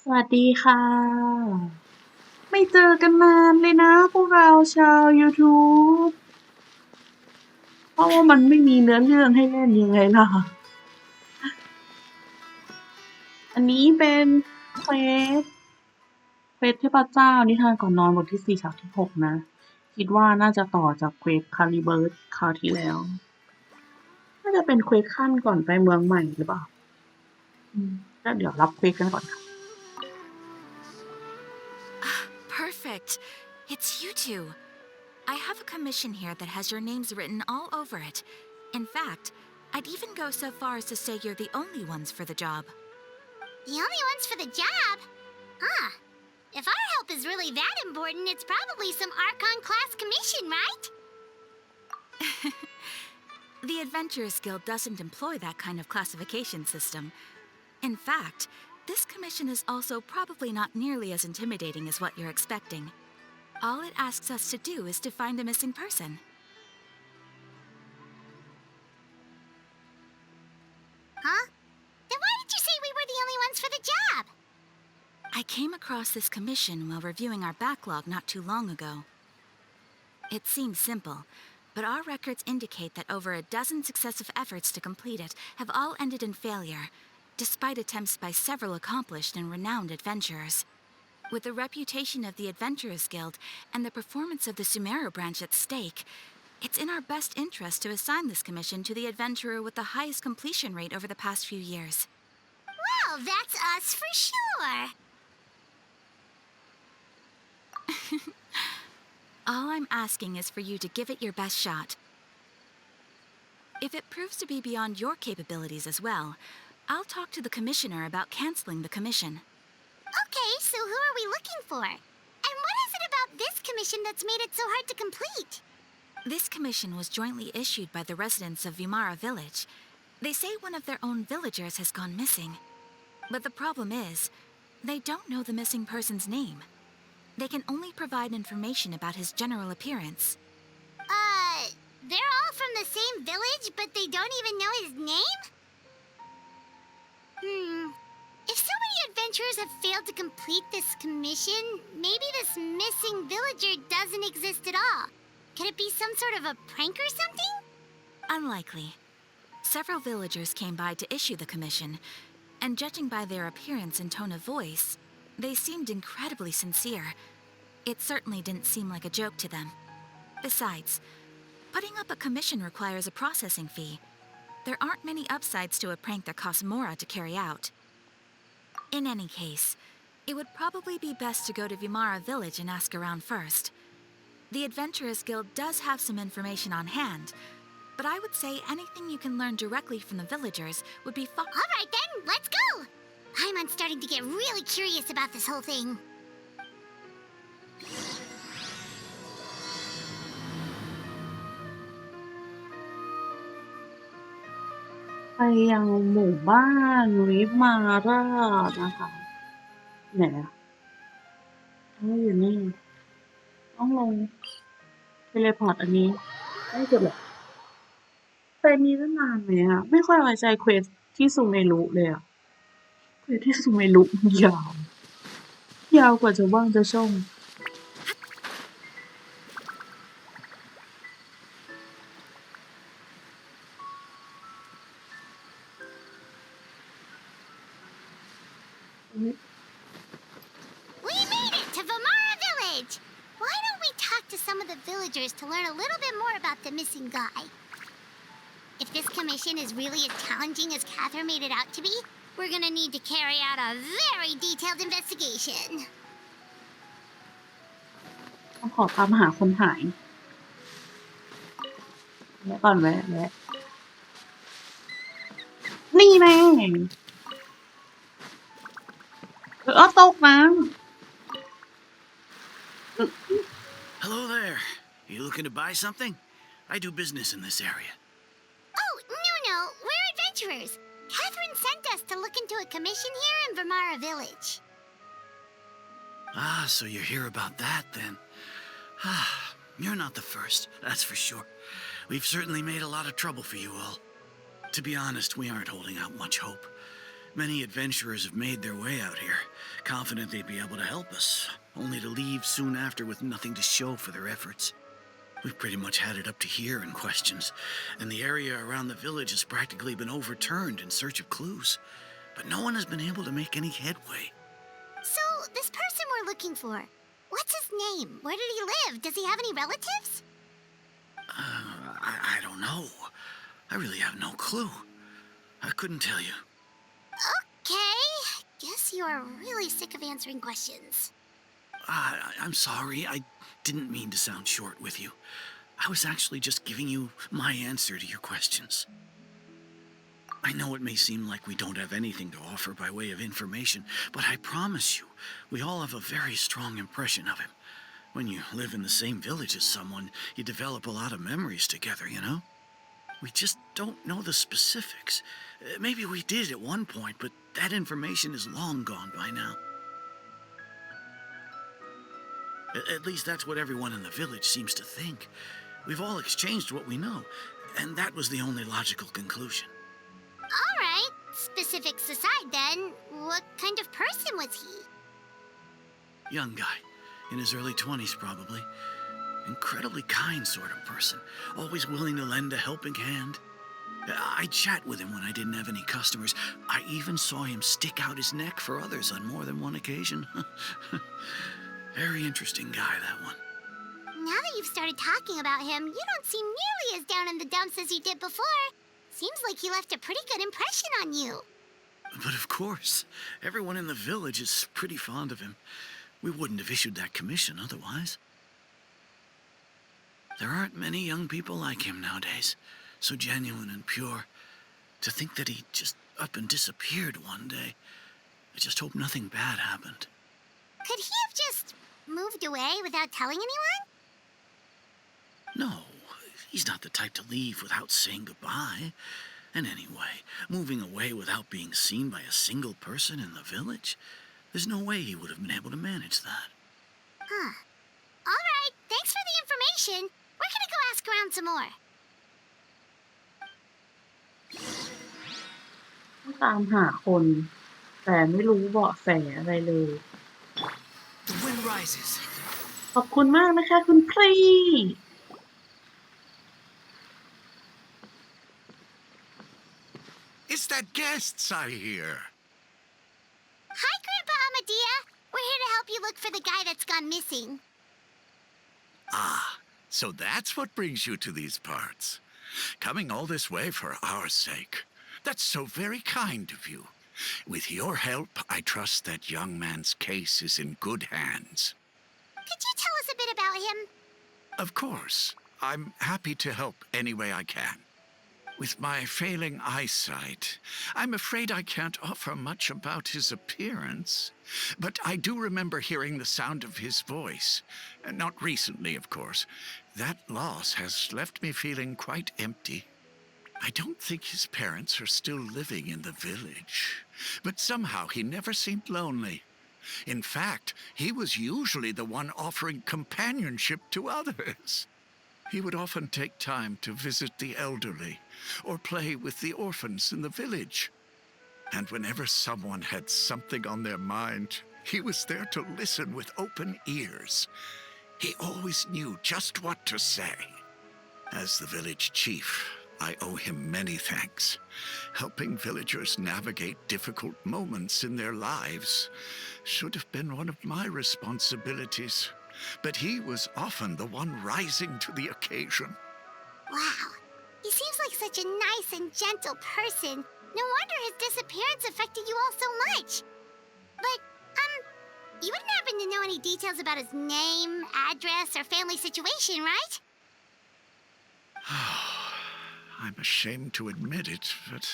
สวัสดีค่ะ ไม่เจอกันนานเลยนะพวกเราชาว YouTube เพราะว่ามันไม่มีเนื้อเรื่องให้เล่นยังไงล่ะ อันนี้เป็นเควสเทพเจ้านิทานก่อนนอนบทที่ 4 ฉากที่ 6 นะ คิดว่าน่าจะต่อจากเควสคาริเบิร์ตคราวที่แล้ว น่าจะเป็นเควสขั้นก่อนไปเมืองใหม่หรือเปล่าก็เดี๋ยวรับเควสกันก่อนค่ะ Perfect. It's you two. I have a commission here that has your names written all over it. In fact, I'd even go so far as to say you're the only ones for the job. The only ones for the job? Huh. If our help is really that important, it's probably some Archon class commission, right? The Adventurers Guild doesn't employ that kind of classification system. In fact, this commission is also probably not nearly as intimidating as what you're expecting. All it asks us to do is to find a missing person. Huh? Then why did you say we were the only ones for the job? I came across this commission while reviewing our backlog not too long ago. It seems simple, but our records indicate that over a dozen successive efforts to complete it have all ended in failure, despite attempts by several accomplished and renowned adventurers. With the reputation of the Adventurers Guild and the performance of the Sumeru branch at stake, it's in our best interest to assign this commission to the adventurer with the highest completion rate over the past few years. Well, that's us for sure. All I'm asking is for you to give it your best shot. If it proves to be beyond your capabilities as well, I'll talk to the commissioner about canceling the commission. Okay, so who are we looking for? And what is it about this commission that's made it so hard to complete? This commission was jointly issued by the residents of Vimara Village. They say one of their own villagers has gone missing. But the problem is, they don't know the missing person's name. They can only provide information about his general appearance. They're all from the same village, but they don't even know his name? If so many adventurers have failed to complete this commission, maybe this missing villager doesn't exist at all. Could it be some sort of a prank or something? Unlikely. Several villagers came by to issue the commission, and judging by their appearance and tone of voice, they seemed incredibly sincere. It certainly didn't seem like a joke to them. Besides, putting up a commission requires a processing fee. There aren't many upsides to a prank that costs Mora to carry out. In any case, it would probably be best to go to Vimara Village and ask around first. The Adventurers Guild does have some information on hand, but I would say anything you can learn directly from the villagers would be far— All right then, let's go! I'm starting to get really curious about this whole thing. ไปยังหมู่บ้านวิมาราชนะคะไหนอะอยู่นี่ต้องลงเทเลพอร์ตอันนี้ไม่เกิดแบบเป็นนี้ตั้งนานไหมอะไม่ค่อยไว้ใจเควสที่ซูเมรุเลยอะเควสที่ซูเมรุยาวกว่าจะว่างจะช่อง We made it to Vimara Village! Why don't we talk to some of the villagers to learn a little bit more about the missing guy? If this commission is really as challenging as Catherine made it out to be, we're gonna need to carry out a very detailed investigation. ต้องขอตามหาคนหายแวะก่อนแวะนี่แน่ตกน้ำ Hello there. You looking to buy something? I do business in this area. Oh, no, we're adventurers. Catherine sent us to look into a commission here in Vimara Village. Ah, so you're here about that then. You're not the first, that's for sure. We've certainly made a lot of trouble for you all. To be honest, we aren't holding out much hope. Many adventurers have made their way out here, confident they'd be able to help us, only to leave soon after with nothing to show for their efforts. We've pretty much had it up to here in questions, and the area around the village has practically been overturned in search of clues. But no one has been able to make any headway. So, this person we're looking for, what's his name? Where did he live? Does he have any relatives? I don't know. I really have no clue. I couldn't tell you. Okay, guess you are really sick of answering questions. I'm sorry. I didn't mean to sound short with you. I was actually just giving you my answer to your questions. I know it may seem like we don't have anything to offer by way of information, but I promise you, we all have a very strong impression of him. When you live in the same village as someone, you develop a lot of memories together, you know? We just don't know the specifics. Maybe we did at one point, but that information is long gone by now. At least that's what everyone in the village seems to think. We've all exchanged what we know, and that was the only logical conclusion. All right, specifics aside then, what kind of person was he? Young guy, in his early 20s probably. Incredibly kind sort of person, always willing to lend a helping hand. I'd chat with him when I didn't have any customers. I even saw him stick out his neck for others on more than one occasion. Very interesting guy, that one. Now that you've started talking about him, you don't seem nearly as down in the dumps as you did before. Seems like he left a pretty good impression on you. But of course, everyone in the village is pretty fond of him. We wouldn't have issued that commission otherwise. There aren't many young people like him nowadays, so genuine and pure. To think that he just up and disappeared one day. I just hope nothing bad happened. Could he have just moved away without telling anyone? No, he's not the type to leave without saying goodbye. And anyway, moving away without being seen by a single person in the village, there's no way he would have been able to manage that. Huh. All right, thanks for the information. We're gonna go ask around some more. ตามหาคนแต่ไม่รู้เบาะแสอะไรเลย The wind rises. ขอบคุณมากนะคะคุณพรี It's that guests I hear. Hi, Grandpa Amadea. We're here to help you look for the guy that's gone missing. Ah, so that's what brings you to these parts. Coming all this way for our sake. That's so very kind of you. With your help, I trust that young man's case is in good hands. Could you tell us a bit about him? Of course. I'm happy to help any way I can. With my failing eyesight, I'm afraid I can't offer much about his appearance. But I do remember hearing the sound of his voice. Not recently, of course. That loss has left me feeling quite empty. I don't think his parents are still living in the village. But somehow he never seemed lonely. In fact, he was usually the one offering companionship to others. He would often take time to visit the elderly or play with the orphans in the village. And whenever someone had something on their mind, he was there to listen with open ears. He always knew just what to say. As the village chief, I owe him many thanks. Helping villagers navigate difficult moments in their lives should have been one of my responsibilities. But he was often the one rising to the occasion. Wow. He seems like such a nice and gentle person. No wonder his disappearance affected you all so much. But, you wouldn't happen to know any details about his name, address, or family situation, right? I'm ashamed to admit it, but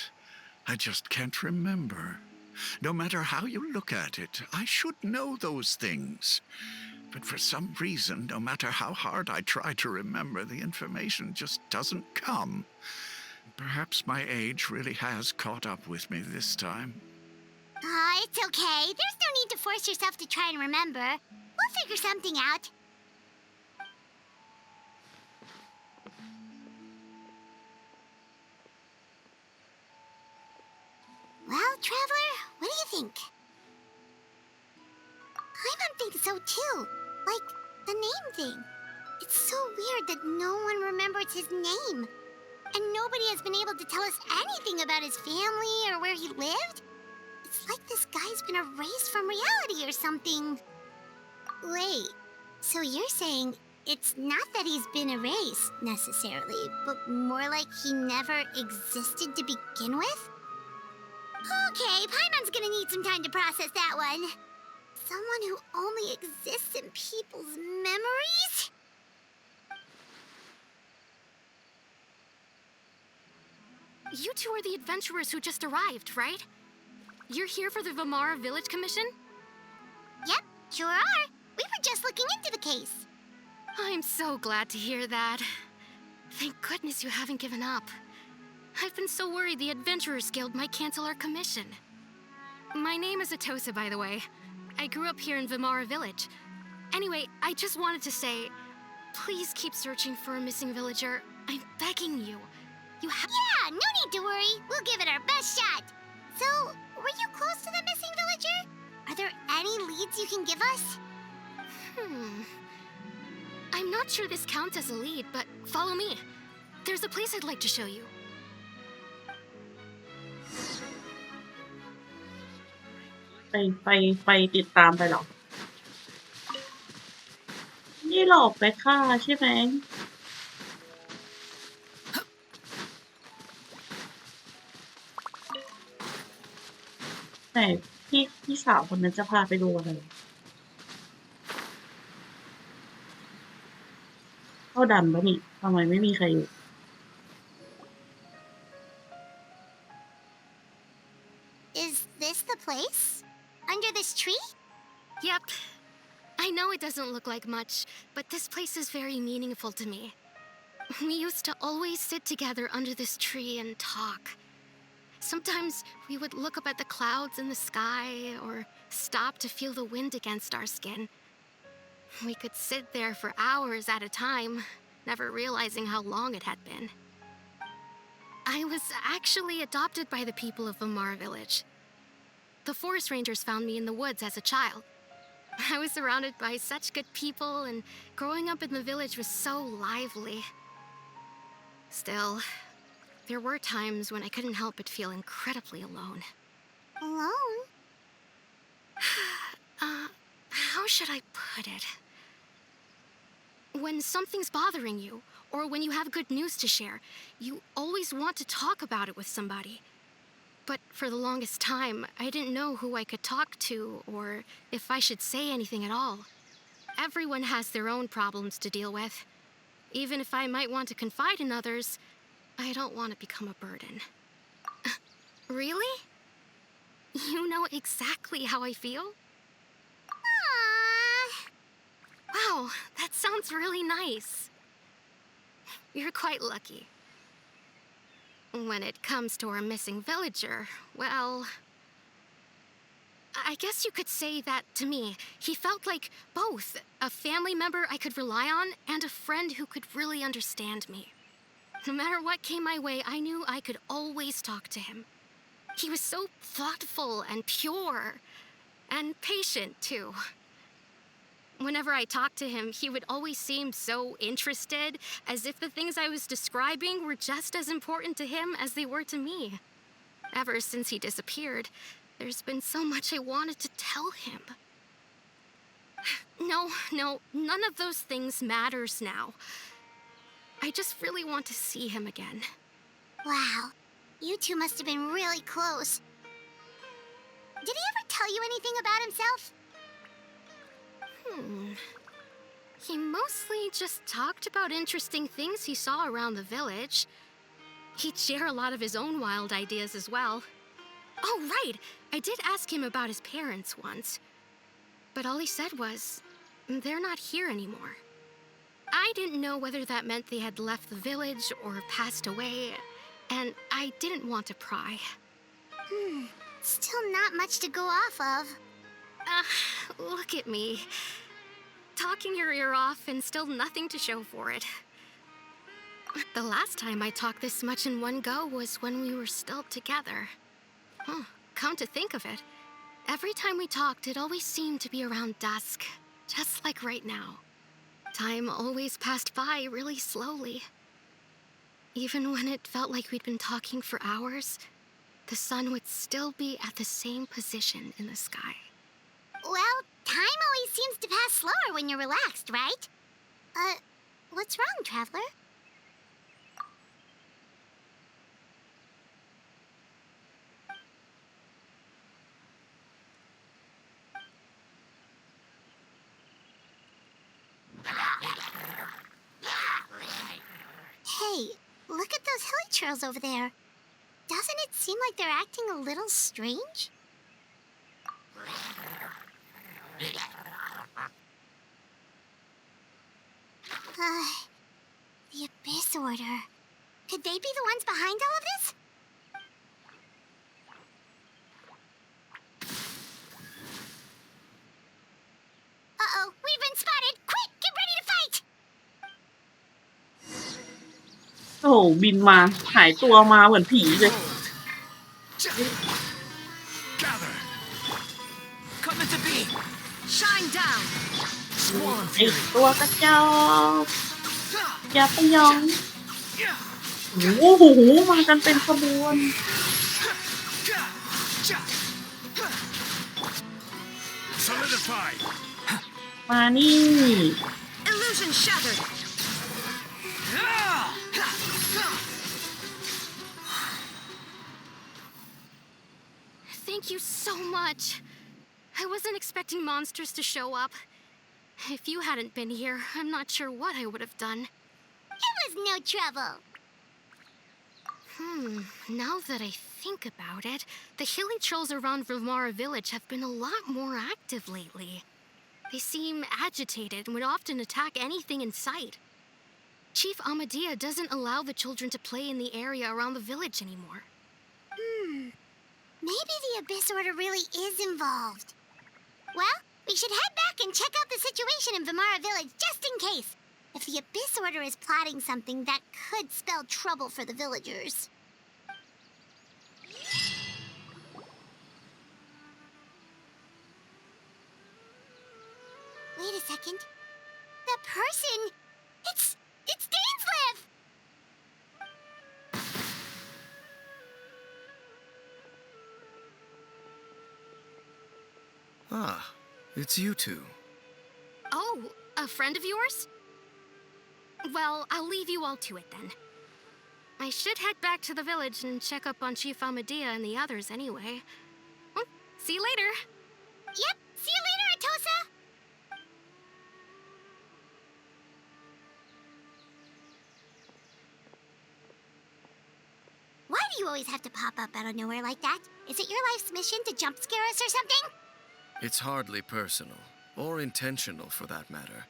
I just can't remember. No matter how you look at it, I should know those things. But for some reason, no matter how hard I try to remember, the information just doesn't come. Perhaps my age really has caught up with me this time. It's okay. There's no need to force yourself to try and remember. We'll figure something out. Well, Traveler, what do you think? Paimon thinks so too. Like, the name thing. It's so weird that no one remembers his name. And nobody has been able to tell us anything about his family or where he lived. It's like this guy's been erased from reality or something. Wait, so you're saying it's not that he's been erased, necessarily, but more like he never existed to begin with? Okay, Paimon's gonna need some time to process that one. Someone who only exists in people's memories? You two are the adventurers who just arrived, right? You're here for the Vamara Village Commission? Yep, sure are. We were just looking into the case. I'm so glad to hear that. Thank goodness you haven't given up. I've been so worried the Adventurers Guild might cancel our commission. My name is Atosa, by the way. I grew up here in Vamara Village. Anyway, I just wanted to say, please keep searching for a missing villager. I'm begging you. You have— Yeah, no need to worry. We'll give it our best shot. So, were you close to the missing villager? Are there any leads you can give us? I'm not sure this counts as a lead, but follow me. There's a place I'd like to show you. ไปติดตามไปหรอ นี่หลอกไปฆ่าใช่ไหม แต่พี่สาวคนนั้นจะพาไปดูอะไร เข้าดันปะนี่ทำไมไม่มีใครอยู่ Is this the place? Under this tree? Yep. I know it doesn't look like much, but this place is very meaningful to me. We used to always sit together under this tree and talk. Sometimes we would look up at the clouds in the sky or stop to feel the wind against our skin. We could sit there for hours at a time, never realizing how long it had been. I was actually adopted by the people of Vamara Village. The forest rangers found me in the woods as a child. I was surrounded by such good people, and growing up in the village was so lively. Still, there were times when I couldn't help but feel incredibly alone. Alone? How should I put it? When something's bothering you, or when you have good news to share, you always want to talk about it with somebody. But for the longest time, I didn't know who I could talk to, or if I should say anything at all. Everyone has their own problems to deal with. Even if I might want to confide in others, I don't want to become a burden. Really? You know exactly how I feel? Aww. Wow, that sounds really nice. You're quite lucky. When it comes to our missing villager, well, I guess you could say that to me. He felt like both a family member I could rely on and a friend who could really understand me. No matter what came my way, I knew I could always talk to him. He was so thoughtful and pure, and patient too. Whenever I talked to him, he would always seem so interested, as if the things I was describing were just as important to him as they were to me. Ever since he disappeared, there's been so much I wanted to tell him. No, none of those things matters now. I just really want to see him again. Wow, you two must have been really close. Did he ever tell you anything about himself? He mostly just talked about interesting things he saw around the village. He'd share a lot of his own wild ideas as well. Oh, right! I did ask him about his parents once. But all he said was, they're not here anymore. I didn't know whether that meant they had left the village or passed away, and I didn't want to pry. Still not much to go off of. Look at me. Talking your ear off and still nothing to show for it. The last time I talked this much in one go was when we were still together. come to think of it, every time we talked, it always seemed to be around dusk, just like right now. Time always passed by really slowly. Even when it felt like we'd been talking for hours, the sun would still be at the same position in the sky. Well, time always seems to pass slower when you're relaxed, right? What's wrong, Traveler? Hey, look at those hilly churls over there. Doesn't it seem like they're acting a little strange? The Abyss Order. Could they be the ones behind all of this? Uh-oh, we've been spotted! Quick, get ready to fight! โอ้โหบินมาหายตัวมาเหมือนผีเลย Gather. Come into being. Shine down. Swarm ไอ้ fury. ตัวกระจอกอย่าไปยองโอ้โหมากันเป็นขบวน Solidify. มานี่ Illusion shattered! Thank you so much. I wasn't expecting monsters to show up. If you hadn't been here, I'm not sure what I would have done. It was no trouble. Now that I think about it, the hilly trolls around Vilmara village have been a lot more active lately. They seem agitated and would often attack anything in sight. Chief Amadea doesn't allow the children to play in the area around the village anymore. Maybe the Abyss Order really is involved. Well, we should head back and check out the situation in Vimara village just in case. If the Abyss Order is plotting something that could spell trouble for the villagers. Wait a second. That person... It's Dainsleif! Ah, it's you two. Oh, a friend of yours? Well, I'll leave you all to it then. I should head back to the village and check up on Chief Amadea and the others anyway. Well, see you later. Yep, see you later, Atosa! Why do you always have to pop up out of nowhere like that? Is it your life's mission to jump scare us or something? It's hardly personal, or intentional for that matter.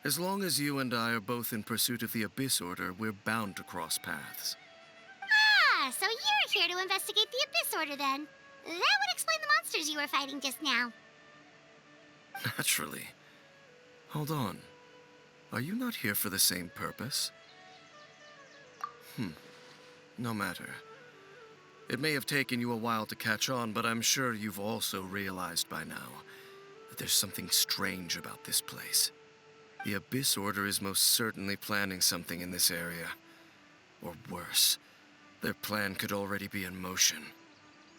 As long as you and I are both in pursuit of the Abyss Order, we're bound to cross paths. Ah, so you're here to investigate the Abyss Order then. That would explain the monsters you were fighting just now. Naturally. Hold on. Are you not here for the same purpose? No matter. It may have taken you a while to catch on, but I'm sure you've also realized by now that there's something strange about this place. The Abyss Order is most certainly planning something in this area. Or worse, their plan could already be in motion.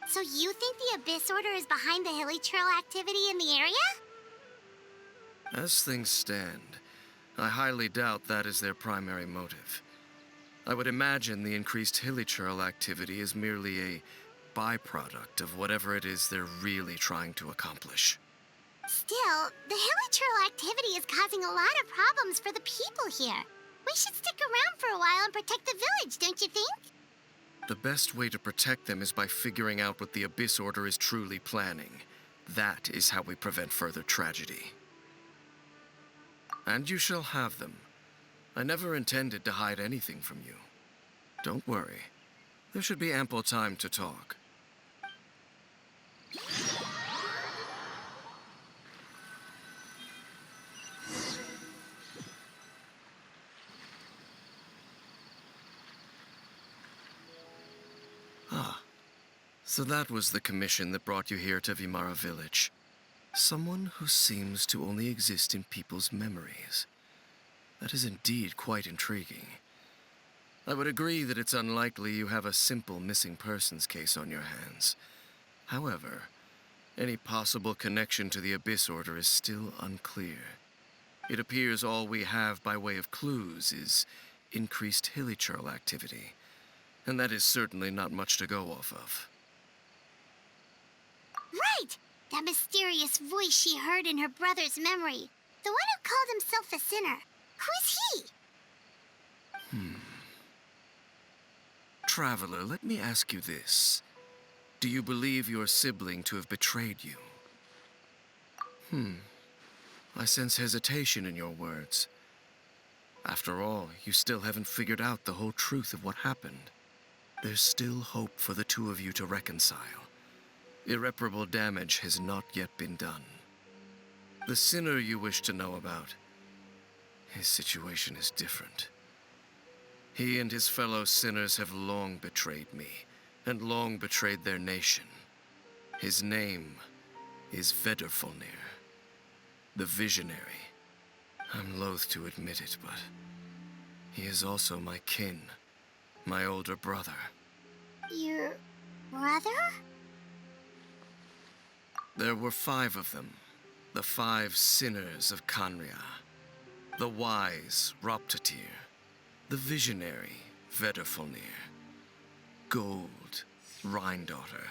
So you think the Abyss Order is behind the hilly trail activity in the area? As things stand, I highly doubt that is their primary motive. I would imagine the increased hilichurl activity is merely a byproduct of whatever it is they're really trying to accomplish. Still, the hilichurl activity is causing a lot of problems for the people here. We should stick around for a while and protect the village, don't you think? The best way to protect them is by figuring out what the Abyss Order is truly planning. That is how we prevent further tragedy. And you shall have them. I never intended to hide anything from you. Don't worry. There should be ample time to talk. So that was the commission that brought you here to Vimara Village. Someone who seems to only exist in people's memories. That is indeed quite intriguing. I would agree that it's unlikely you have a simple missing persons case on your hands. However, any possible connection to the Abyss Order is still unclear. It appears all we have by way of clues is increased hilichurl activity, and that is certainly not much to go off of. Right! That mysterious voice she heard in her brother's memory. The one who called himself a sinner. Who is he? Traveler, let me ask you this. Do you believe your sibling to have betrayed you? I sense hesitation in your words. After all, you still haven't figured out the whole truth of what happened. There's still hope for the two of you to reconcile. Irreparable damage has not yet been done. The sinner you wish to know about, his situation is different. He and his fellow sinners have long betrayed me, and long betrayed their nation. His name is Vedrfolnir, the Visionary. I'm loath to admit it, but he is also my kin, my older brother. Your brother? There were 5 of them, the 5 sinners of Kanria. The wise Roptatir, the visionary Vedrfolnir, Gold Rhindaughter,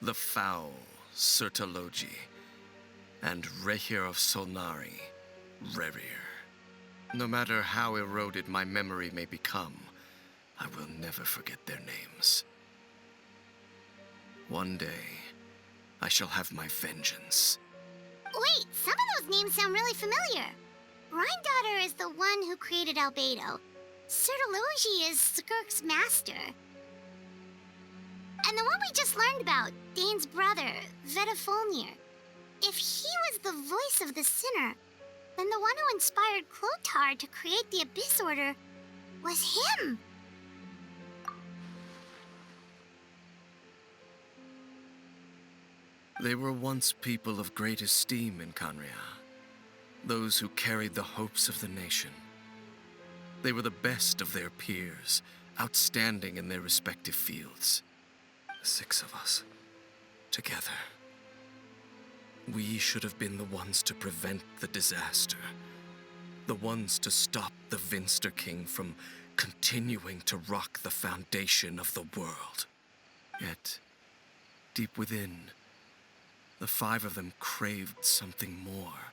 the foul Sertalogi, and Rehir of Solnari, Rerir. No matter how eroded my memory may become, I will never forget their names. One day, I shall have my vengeance. Wait, some of those names sound really familiar. Rhindaughter is the one who created Albedo. Sertalogi is Skirk's master. And the one we just learned about, Dane's brother, Vedrfolnir. If he was the voice of the sinner, then the one who inspired Clothar to create the Abyss Order was him. They were once people of great esteem in Kanria, those who carried the hopes of the nation. They were the best of their peers, outstanding in their respective fields. The 6 of us, together. We should have been the ones to prevent the disaster, the ones to stop the Vinster King from continuing to rock the foundation of the world. Yet, deep within, the 5 of them craved something more.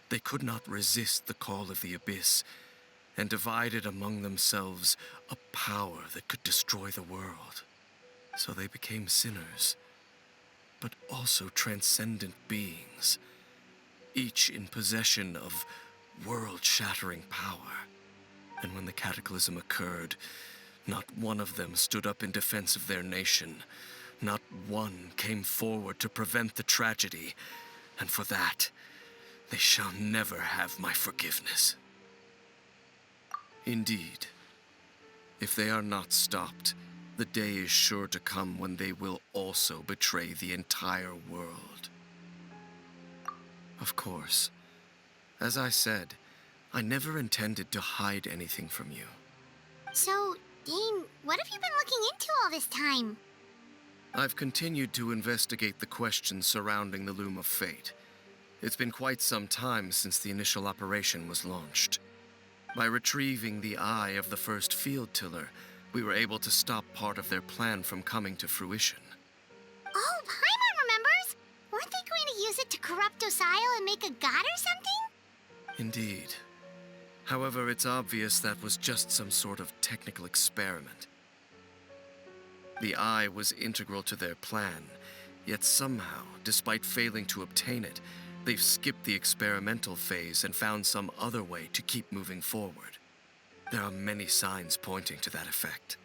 They could not resist the call of the Abyss, and divided among themselves a power that could destroy the world. So they became sinners, but also transcendent beings, each in possession of world-shattering power. And when the cataclysm occurred, not one of them stood up in defense of their nation. Not one came forward to prevent the tragedy, and for that, they shall never have my forgiveness. Indeed, if they are not stopped, the day is sure to come when they will also betray the entire world. Of course, as I said, I never intended to hide anything from you. So, Dane, what have you been looking into all this time? I've continued to investigate the questions surrounding the Loom of Fate. It's been quite some time since the initial operation was launched. By retrieving the eye of the first field tiller, we were able to stop part of their plan from coming to fruition. Oh, Paimon remembers! Weren't they going to use it to corrupt Osile and make a god or something? Indeed. However, it's obvious that was just some sort of technical experiment. The eye was integral to their plan, yet somehow, despite failing to obtain it, they've skipped the experimental phase and found some other way to keep moving forward. There are many signs pointing to that effect.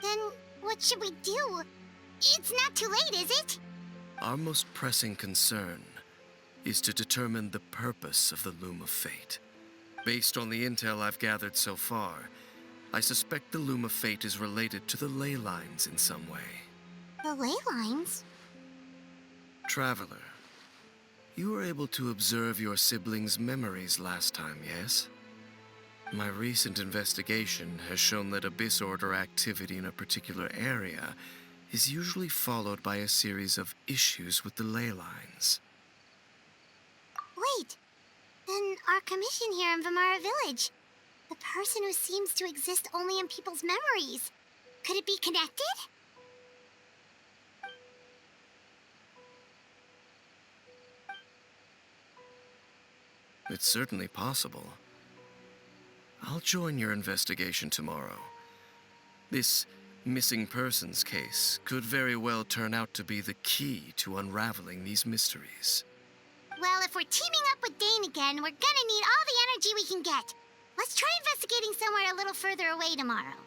Then what should we do? It's not too late, is it? Our most pressing concern is to determine the purpose of the Loom of Fate. Based on the intel I've gathered so far, I suspect the Loom of Fate is related to the ley lines in some way. The ley lines? Traveler, you were able to observe your siblings' memories last time, yes? My recent investigation has shown that Abyss Order activity in a particular area is usually followed by a series of issues with the ley lines. Wait, then our commission here in Vimara Village, the person who seems to exist only in people's memories, could it be connected? It's certainly possible. I'll join your investigation tomorrow. This missing persons case could very well turn out to be the key to unraveling these mysteries. Well, if we're teaming up with Dane again, we're gonna need all the energy we can get. Let's try investigating somewhere a little further away tomorrow.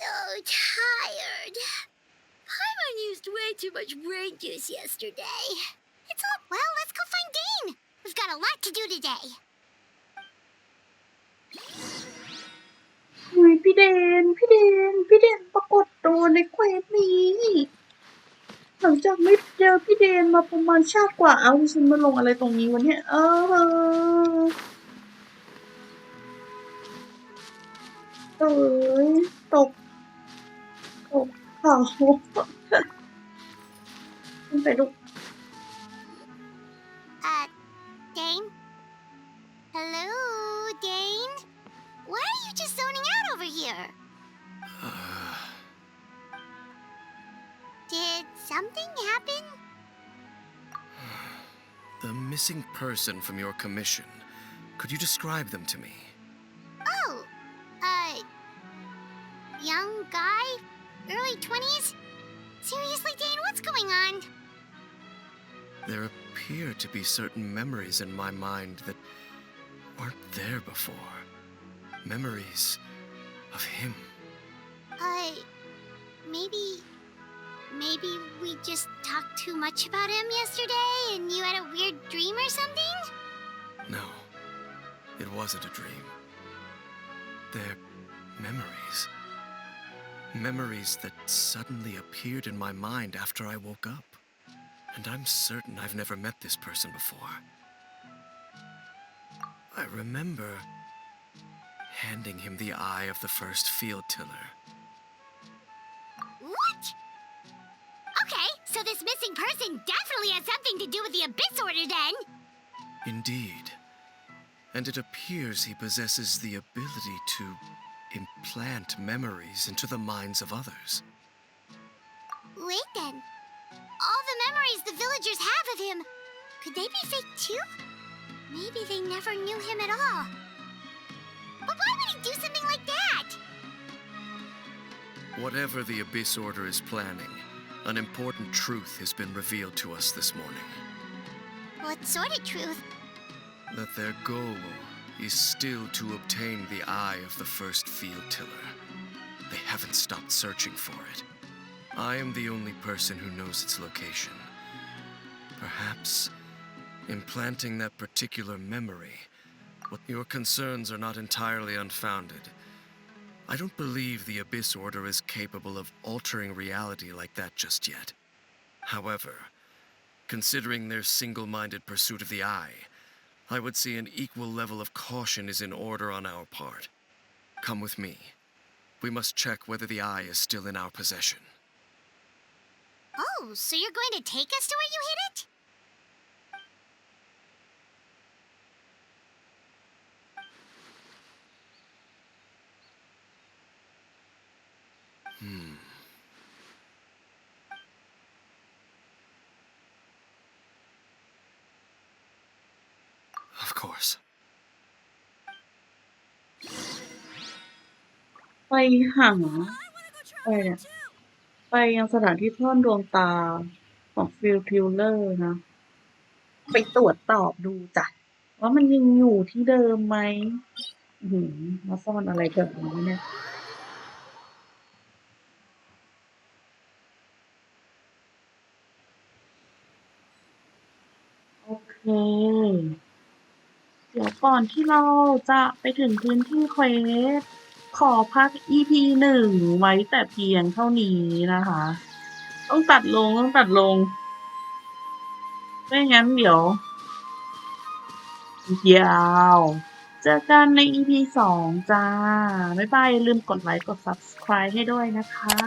So tired. Paimon used way too much brain juice yesterday. It's all well, let's go find Dane. We've got a lot to do today. อุ้ยพี่เดนปรากฏตัวในเควสนี้หลังจากไม่เจอพี่เดนมาประมาณชาติกว่าเอาฉันมาลงอะไรตรงนี้วะเนี่ยเอ้ยตกเขาขึ้นไปดู Dane? Hello, Dane? Why are you just zoning out over here? Did something happen? The missing person from your commission. Could you describe them to me? Oh, young guy? Early 20s? Seriously, Dane, what's going on? There appear to be certain memories in my mind that weren't there before. Memories of him. Maybe we just talked too much about him yesterday and you had a weird dream or something? No, it wasn't a dream. They're memories. Memories that suddenly appeared in my mind after I woke up. And I'm certain I've never met this person before. I remember handing him the eye of the first field tiller. What? Okay, so this missing person definitely has something to do with the Abyss Order then. Indeed. And it appears he possesses the ability to implant memories into the minds of others. Wait then. All the memories the villagers have of him, could they be fake too? Maybe they never knew him at all. But why would he do something like that? Whatever the Abyss Order is planning, an important truth has been revealed to us this morning. What sort of truth? That their goal is still to obtain the eye of the first field tiller. They haven't stopped searching for it. I am the only person who knows its location. Perhaps implanting that particular memory. Your concerns are not entirely unfounded. I don't believe the Abyss Order is capable of altering reality like that just yet. However, considering their single-minded pursuit of the eye, I would say an equal level of caution is in order on our part. Come with me. We must check whether the eye is still in our possession. Oh, so you're going to take us to where you hid it? Of course. ไปหาอะไรเนี่ยไปยังสถานที่ซ่อนดวงตาของฟิลทิวเลอร์นะไปตรวจสอบดูจ้ะว่ามันยังอยู่ที่เดิมไหมมาซ่อนอะไรแบบนี้เนี่ย เคเดี๋ยวก่อนที่เราจะไปถึงพื้นที่เควสขอพัก EP 1 ไว้แต่เพียงเท่านี้นะคะ ต้องตัดลงไม่งั้นเดี๋ยวยาวเจอกันใน EP 2 จ้า บ๊ายบาย อย่าลืมกดไลค์กด Subscribe ให้ด้วยนะคะ